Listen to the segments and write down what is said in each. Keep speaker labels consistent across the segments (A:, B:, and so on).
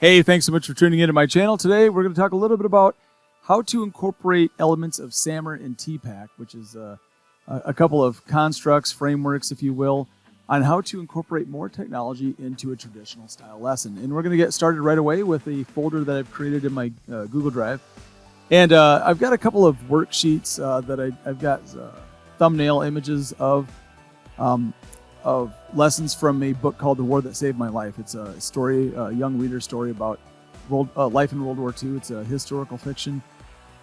A: Hey, thanks so much for tuning into my channel. Today, we're going to talk a little bit about how to incorporate elements of SAMR and TPACK, which is a couple of constructs, frameworks, if you will, on how to incorporate more technology into a traditional style lesson. And we're going to get started right away with a folder that I've created in my Google Drive. And I've got a couple of worksheets that I've got thumbnail images of lessons from a book called The War That Saved My Life. It's a story, a young reader's story about life in World War II. It's a historical fiction.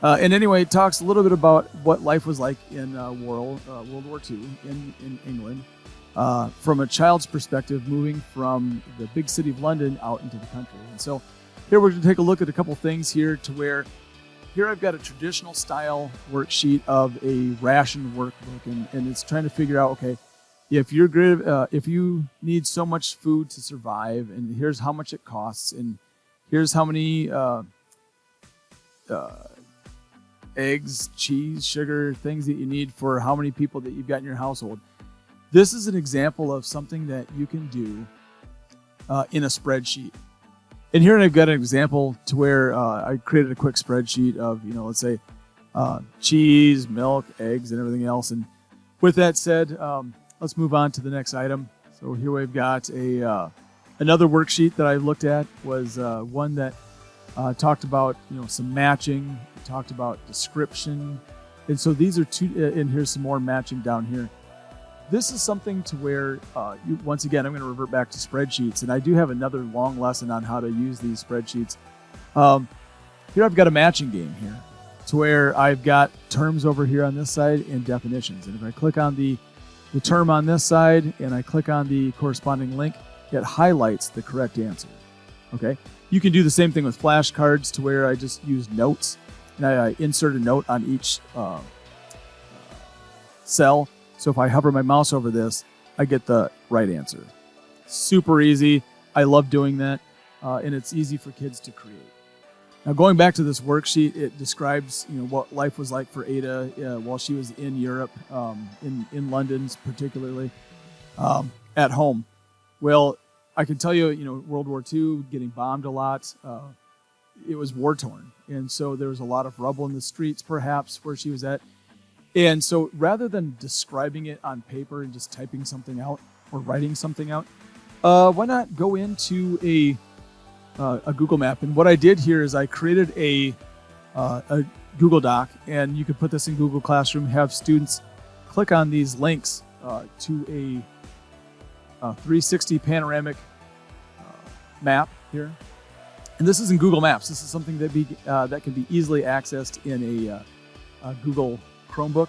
A: And anyway, it talks a little bit about what life was like in World War II in England from a child's perspective, moving from the big city of London out into the country. And so here we're going to take a look at a couple things here to where here I've got a traditional style worksheet of a ration workbook, and it's trying to figure out, okay, if you need so much food to survive, and here's how much it costs, and here's how many eggs, cheese, sugar, things that you need for how many people that you've got in your household. This is an example of something that you can do in a spreadsheet. And here I've got an example to where I created a quick spreadsheet of, let's say cheese, milk, eggs, and everything else. And with that said, let's move on to the next item. So here we've got another worksheet that I looked at was one that talked about some matching, talked about description, and so these are two. And here's some more matching down here. This is something to where once again I'm going to revert back to spreadsheets, and I do have another long lesson on how to use these spreadsheets. Here I've got a matching game here, to where I've got terms over here on this side and definitions, and if I click on the term on this side and I click on the corresponding link, it highlights the correct answer. Okay, you can do the same thing with flashcards, to where I just use notes and I insert a note on each cell. So if I hover my mouse over this, I get the right answer. Super easy. I love doing that, and it's easy for kids to create. Now, going back to this worksheet, it describes what life was like for Ada while she was in Europe, in London particularly, at home. Well, I can tell you, World War II, getting bombed a lot, it was war-torn. And so there was a lot of rubble in the streets, perhaps, where she was at. And so rather than describing it on paper and just typing something out or writing something out, why not go into a Google map? And what I did here is I created a Google Doc, and you could put this in Google Classroom, have students click on these links to a 360 panoramic map here. And this is in Google Maps. This is something that can be easily accessed in a Google Chromebook.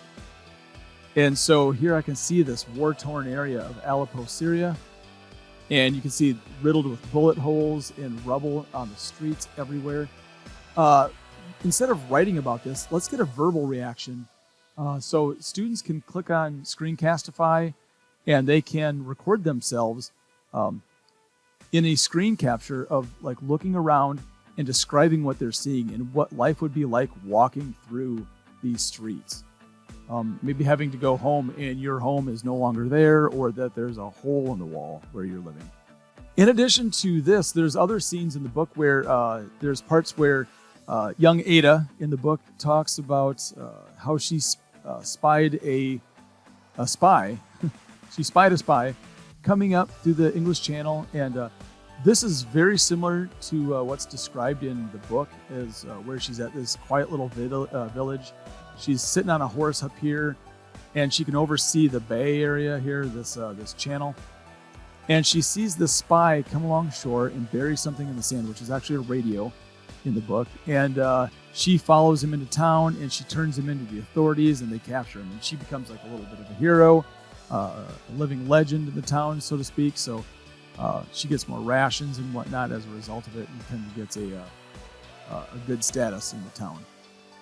A: And so here I can see this war-torn area of Aleppo, Syria. And you can see riddled with bullet holes and rubble on the streets everywhere. Instead of writing about this, let's get a verbal reaction. So students can click on Screencastify, and they can record themselves in a screen capture of like looking around and describing what they're seeing and what life would be like walking through these streets. Maybe having to go home and your home is no longer there, or that there's a hole in the wall where you're living. In addition to this, there's other scenes in the book where there's parts where young Ada in the book talks about how she spied a spy. She spied a spy coming up through the English Channel, and this is very similar to what's described in the book as where she's at this quiet little village. She's sitting on a horse up here, and she can oversee the bay area here, this channel. And she sees the spy come along shore and bury something in the sand, which is actually a radio in the book. And she follows him into town, and she turns him into the authorities, and they capture him. And she becomes like a little bit of a hero, a living legend in the town, so to speak. So she gets more rations and whatnot as a result of it, and kind of gets a good status in the town.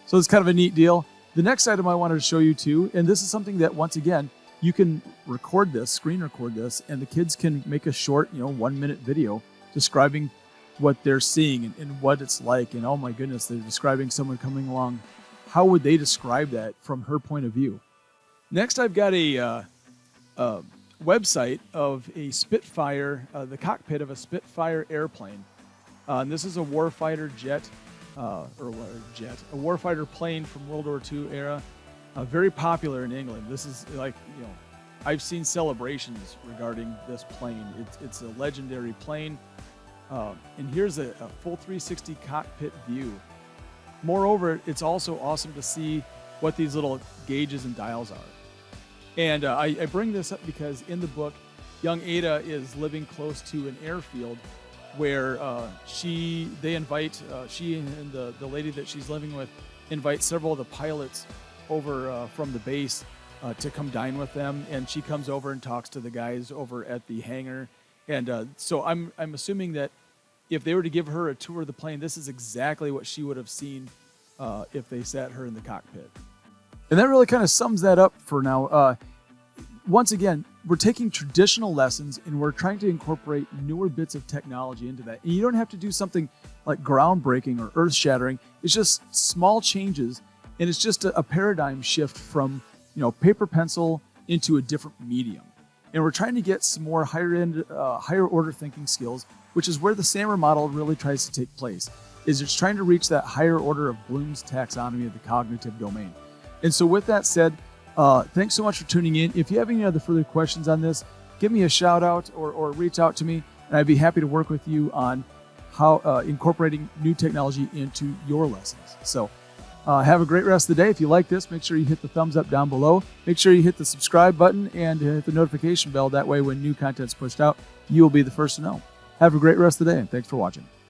A: So it's kind of a neat deal. The next item I wanted to show you too, and this is something that once again, you can record this, screen record this, and the kids can make a short, 1 minute video describing what they're seeing and what it's like. And oh my goodness, they're describing someone coming along. How would they describe that from her point of view? Next, I've got a website of a Spitfire, the cockpit of a Spitfire airplane. And this is a warfighter jet, a warfighter plane from World War II era. Very popular in England. This is like, I've seen celebrations regarding this plane. It's a legendary plane. And here's a full 360 cockpit view. Moreover, it's also awesome to see what these little gauges and dials are. And I bring this up because in the book, young Ada is living close to an airfield where she and the lady that she's living with invite several of the pilots over from the base to come dine with them. And she comes over and talks to the guys over at the hangar. And so I'm assuming that if they were to give her a tour of the plane, this is exactly what she would have seen if they sat her in the cockpit. And that really kind of sums that up for now. Once again, we're taking traditional lessons and we're trying to incorporate newer bits of technology into that. And you don't have to do something like groundbreaking or earth-shattering. It's just small changes, and it's just a paradigm shift from paper pencil into a different medium. And we're trying to get some more higher order thinking skills, which is where the SAMR model really tries to take place. Is it's trying to reach that higher order of Bloom's taxonomy of the cognitive domain. And so with that said, thanks so much for tuning in. If you have any other further questions on this, give me a shout out or reach out to me, and I'd be happy to work with you on how incorporating new technology into your lessons. So have a great rest of the day. If you like this, make sure you hit the thumbs up down below. Make sure you hit the subscribe button and hit the notification bell. That way when new content's pushed out, you will be the first to know. Have a great rest of the day, and thanks for watching.